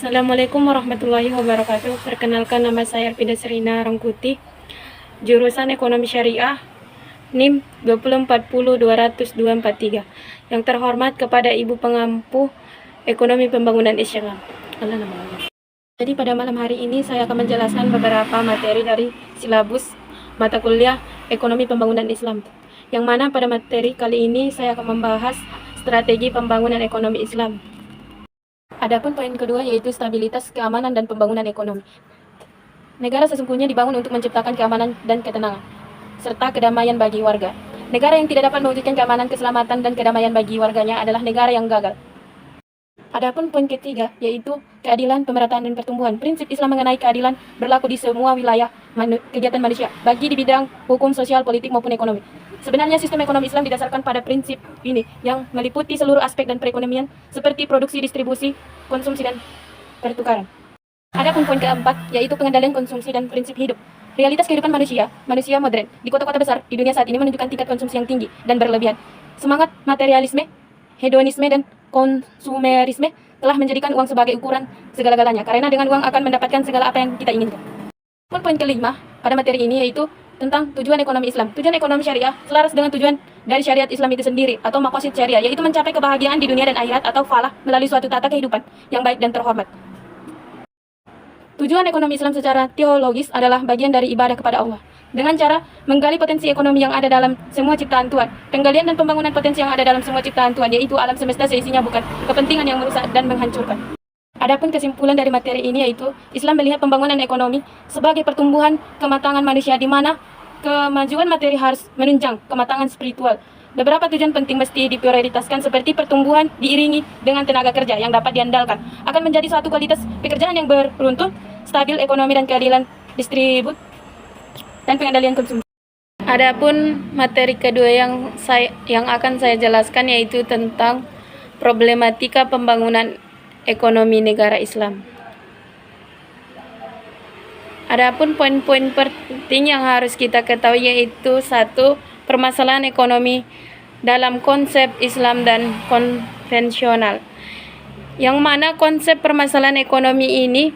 Assalamualaikum warahmatullahi wabarakatuh. Perkenalkan, nama saya Arpida Serina Rangkuti, jurusan Ekonomi Syariah, NIM 2040243. Yang terhormat kepada Ibu Pengampu Ekonomi Pembangunan Islam. Jadi pada malam hari ini saya akan menjelaskan beberapa materi dari silabus mata kuliah Ekonomi Pembangunan Islam. Yang mana pada materi kali ini saya akan membahas strategi pembangunan ekonomi Islam. Adapun poin kedua yaitu stabilitas, keamanan, dan pembangunan ekonomi. Negara sesungguhnya dibangun untuk menciptakan keamanan dan ketenangan, serta kedamaian bagi warga. Negara yang tidak dapat mewujudkan keamanan, keselamatan, dan kedamaian bagi warganya adalah negara yang gagal. Adapun poin ketiga yaitu keadilan, pemerataan, dan pertumbuhan. Prinsip Islam mengenai keadilan berlaku di semua wilayah kegiatan manusia, bagi di bidang hukum, sosial, politik, maupun ekonomi. Sebenarnya sistem ekonomi Islam didasarkan pada prinsip ini yang meliputi seluruh aspek dan perekonomian seperti produksi, distribusi, konsumsi, dan pertukaran. Adapun poin keempat yaitu pengendalian konsumsi dan prinsip hidup. Realitas kehidupan manusia modern di kota-kota besar di dunia saat ini menunjukkan tingkat konsumsi yang tinggi dan berlebihan. Semangat materialisme, hedonisme, dan konsumerisme telah menjadikan uang sebagai ukuran segala-galanya, karena dengan uang akan mendapatkan segala apa yang kita inginkan. Poin kelima pada materi ini yaitu tentang tujuan ekonomi Islam. Tujuan ekonomi syariah selaras dengan tujuan dari syariat Islam itu sendiri atau maqasid syariah, yaitu mencapai kebahagiaan di dunia dan akhirat atau falah melalui suatu tata kehidupan yang baik dan terhormat. Tujuan ekonomi Islam secara teologis adalah bagian dari ibadah kepada Allah dengan cara menggali potensi ekonomi yang ada dalam semua ciptaan Tuhan. Penggalian dan pembangunan potensi yang ada dalam semua ciptaan Tuhan, yaitu alam semesta seisinya, bukan kepentingan yang merusak dan menghancurkan. Adapun kesimpulan dari materi ini yaitu Islam melihat pembangunan ekonomi sebagai pertumbuhan kematangan manusia, di mana kemajuan materi harus menunjang kematangan spiritual. Beberapa tujuan penting mesti diprioritaskan seperti pertumbuhan diiringi dengan tenaga kerja yang dapat diandalkan akan menjadi suatu kualitas pekerjaan yang beruntun, stabil ekonomi, dan keadilan distribut dan pengendalian konsumsi. Adapun materi kedua yang akan saya jelaskan yaitu tentang problematika pembangunan ekonomi negara Islam. Adapun poin-poin penting yang harus kita ketahui yaitu satu, permasalahan ekonomi dalam konsep Islam dan konvensional. Yang mana konsep permasalahan ekonomi ini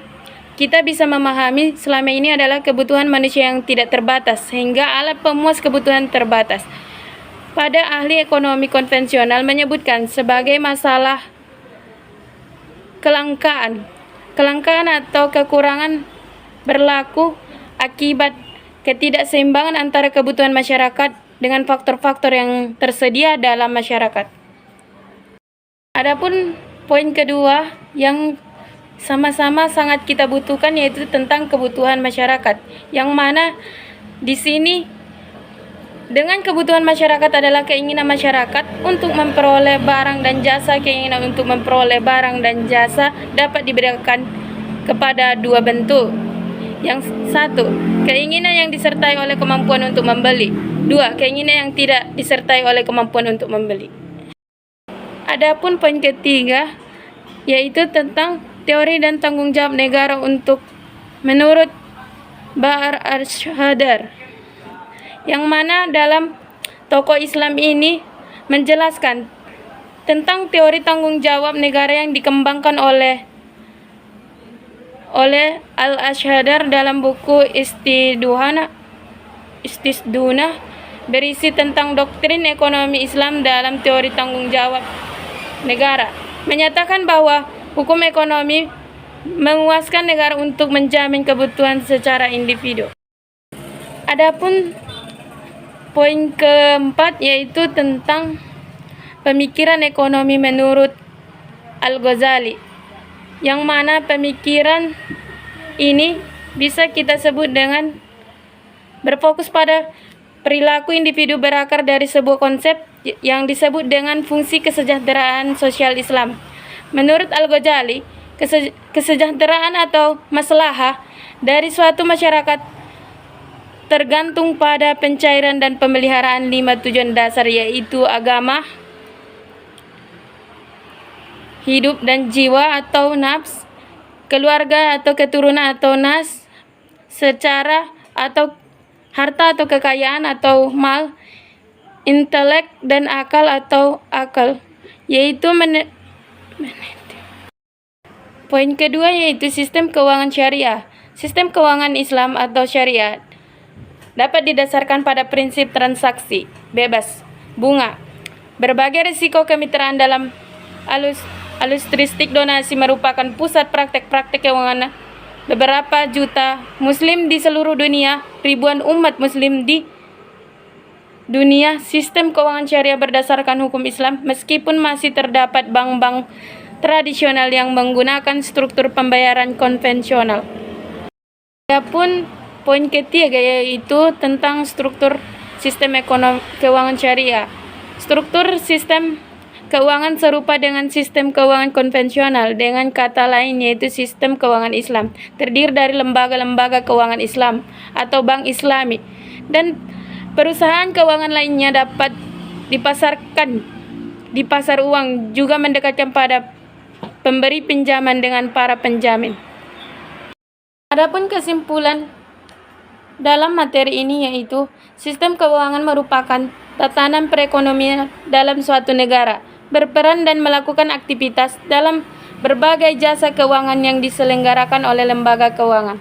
kita bisa memahami selama ini adalah kebutuhan manusia yang tidak terbatas sehingga alat pemuas kebutuhan terbatas. Pada ahli ekonomi konvensional menyebutkan sebagai masalah kelangkaan atau kekurangan berlaku akibat ketidakseimbangan antara kebutuhan masyarakat dengan faktor-faktor yang tersedia dalam masyarakat. Adapun poin kedua yang sama-sama sangat kita butuhkan yaitu tentang kebutuhan masyarakat, yang mana di sini dengan kebutuhan masyarakat adalah keinginan masyarakat untuk memperoleh barang dan jasa. Keinginan untuk memperoleh barang dan jasa dapat diberikan kepada dua bentuk. Yang satu, keinginan yang disertai oleh kemampuan untuk membeli. Dua, keinginan yang tidak disertai oleh kemampuan untuk membeli. Adapun poin ketiga yaitu tentang teori dan tanggung jawab negara menurut Ba'ar Al-Shadar, yang mana dalam tokoh Islam ini menjelaskan tentang teori tanggung jawab negara yang dikembangkan oleh Al-Ashadar dalam buku Istisdunah, berisi tentang doktrin ekonomi Islam dalam teori tanggung jawab negara, menyatakan bahwa hukum ekonomi menguaskan negara untuk menjamin kebutuhan secara individu. Adapun poin keempat yaitu tentang pemikiran ekonomi menurut Al-Ghazali, yang mana pemikiran ini bisa kita sebut dengan berfokus pada perilaku individu berakar dari sebuah konsep yang disebut dengan fungsi kesejahteraan sosial Islam. Menurut Al-Ghazali, kesejahteraan atau maslahah dari suatu masyarakat tergantung pada pencairan dan pemeliharaan 5 tujuan dasar, yaitu agama, hidup dan jiwa atau nafs, keluarga atau keturunan atau nas, secara atau harta atau kekayaan atau mal, intelek dan akal atau akal, yaitu Poin kedua yaitu sistem keuangan syariah. Sistem keuangan Islam atau syariah dapat didasarkan pada prinsip transaksi bebas, bunga, berbagai risiko kemitraan dalam altruistik donasi merupakan pusat praktek-praktek keuangan beberapa juta muslim di seluruh dunia, ribuan umat muslim di dunia. Sistem keuangan syariah berdasarkan hukum Islam, meskipun masih terdapat bank-bank tradisional yang menggunakan struktur pembayaran konvensional. Adapun poin ketiga yaitu tentang struktur sistem ekonomi keuangan syariah. Struktur sistem keuangan serupa dengan sistem keuangan konvensional, dengan kata lain yaitu sistem keuangan Islam. Terdiri dari lembaga-lembaga keuangan Islam atau bank Islami dan perusahaan keuangan lainnya dapat dipasarkan di pasar uang, juga mendekatkan pada pemberi pinjaman dengan para penjamin. Adapun kesimpulan dalam materi ini yaitu sistem keuangan merupakan tatanan perekonomian dalam suatu negara, berperan dan melakukan aktivitas dalam berbagai jasa keuangan yang diselenggarakan oleh lembaga keuangan.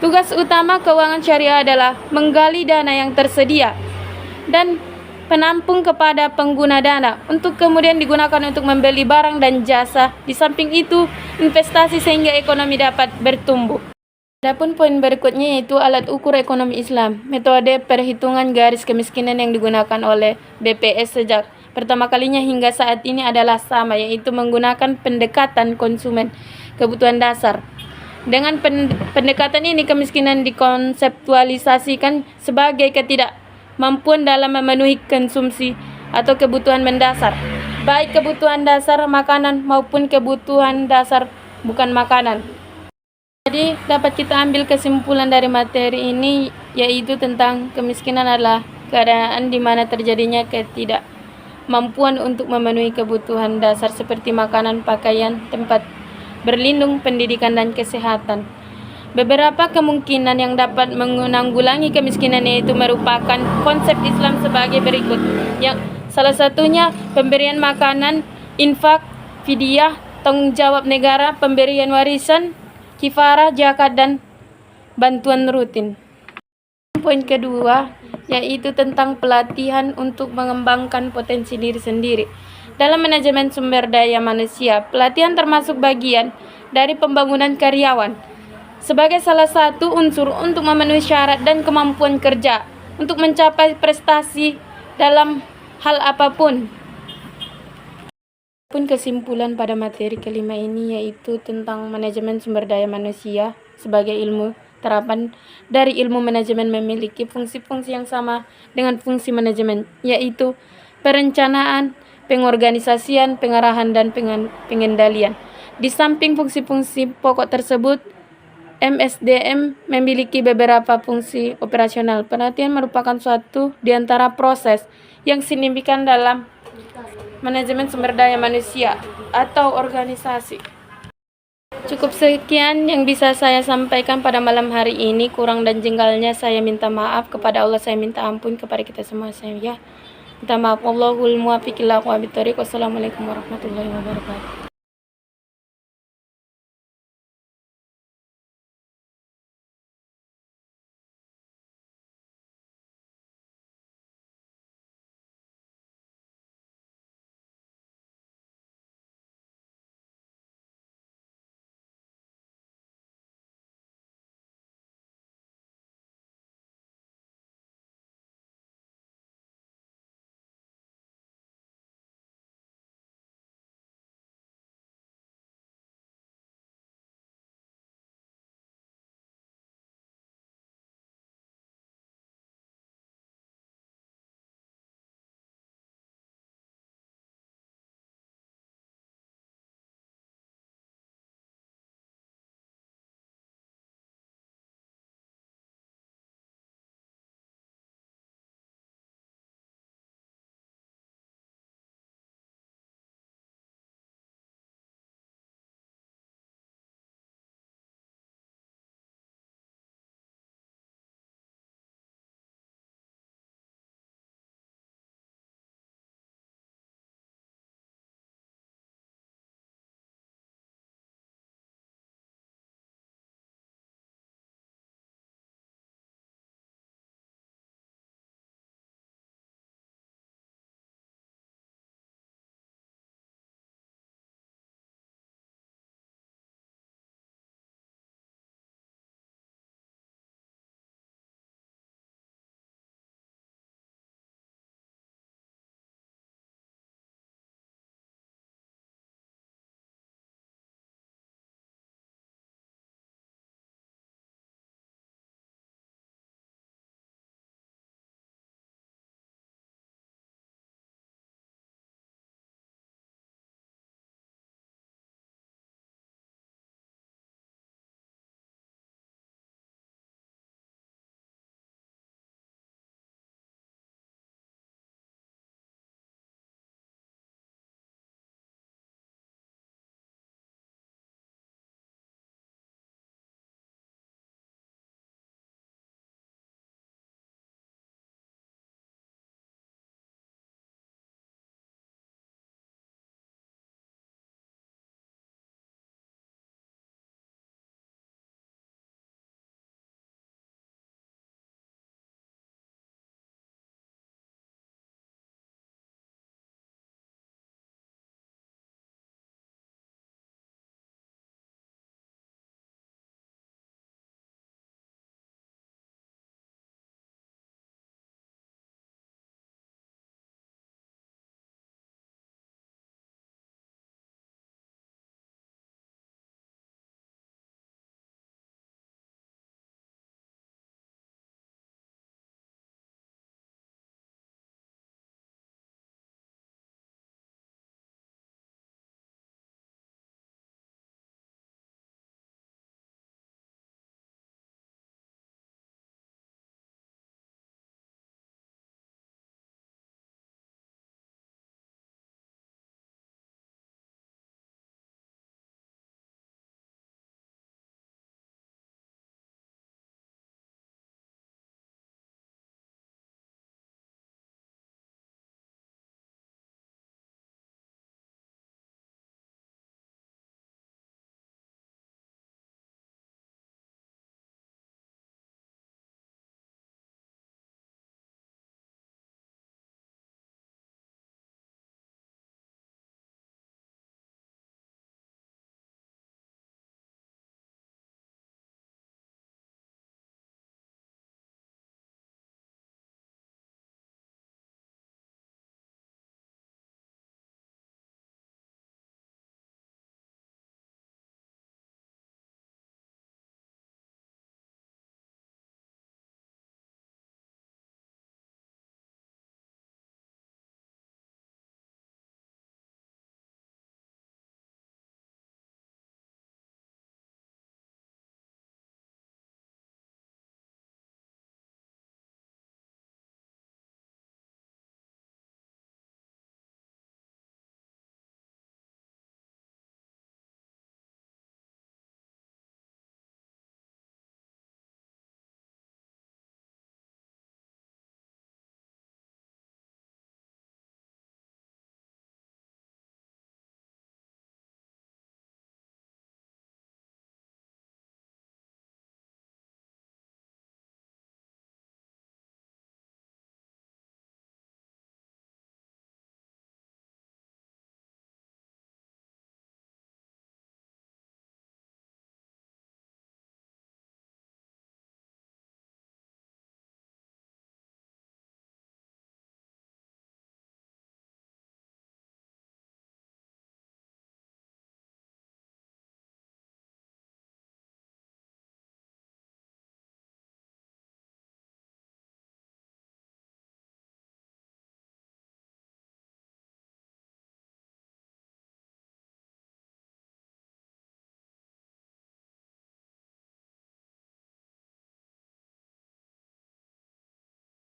Tugas utama keuangan syariah adalah menggali dana yang tersedia dan penampung kepada pengguna dana untuk kemudian digunakan untuk membeli barang dan jasa. Di samping itu, investasi sehingga ekonomi dapat bertumbuh. Adapun poin berikutnya yaitu alat ukur ekonomi Islam. Metode perhitungan garis kemiskinan yang digunakan oleh BPS sejak pertama kalinya hingga saat ini adalah sama, yaitu menggunakan pendekatan konsumen kebutuhan dasar. Dengan pendekatan ini, kemiskinan dikonseptualisasikan sebagai ketidakmampuan dalam memenuhi konsumsi atau kebutuhan mendasar, baik kebutuhan dasar makanan maupun kebutuhan dasar bukan makanan. Jadi dapat kita ambil kesimpulan dari materi ini yaitu tentang kemiskinan adalah keadaan di mana terjadinya ketidakmampuan untuk memenuhi kebutuhan dasar seperti makanan, pakaian, tempat berlindung, pendidikan, dan kesehatan. Beberapa kemungkinan yang dapat menanggulangi kemiskinan yaitu merupakan konsep Islam sebagai berikut. Yang salah satunya pemberian makanan, infak, fidyah, tanggung jawab negara, pemberian warisan, kifarah, zakat, dan bantuan rutin. Poin kedua yaitu tentang pelatihan untuk mengembangkan potensi diri sendiri. Dalam manajemen sumber daya manusia, pelatihan termasuk bagian dari pembangunan karyawan sebagai salah satu unsur untuk memenuhi syarat dan kemampuan kerja untuk mencapai prestasi dalam hal apapun. Kesimpulan pada materi kelima ini yaitu tentang manajemen sumber daya manusia sebagai ilmu terapan dari ilmu manajemen memiliki fungsi-fungsi yang sama dengan fungsi manajemen, yaitu perencanaan, pengorganisasian, pengarahan, dan pengendalian. Di samping fungsi-fungsi pokok tersebut, MSDM memiliki beberapa fungsi operasional. Pelatihan merupakan suatu di antara proses yang signifikan dalam manajemen sumber daya manusia atau organisasi. Cukup sekian yang bisa saya sampaikan pada malam hari ini. Kurang dan jenggalnya saya minta maaf kepada Allah, saya minta ampun kepada kita semua. Saya minta maaf. Allahul muwaffiq ila aqwamit thoriq. Wassalamualaikum warahmatullahi wabarakatuh.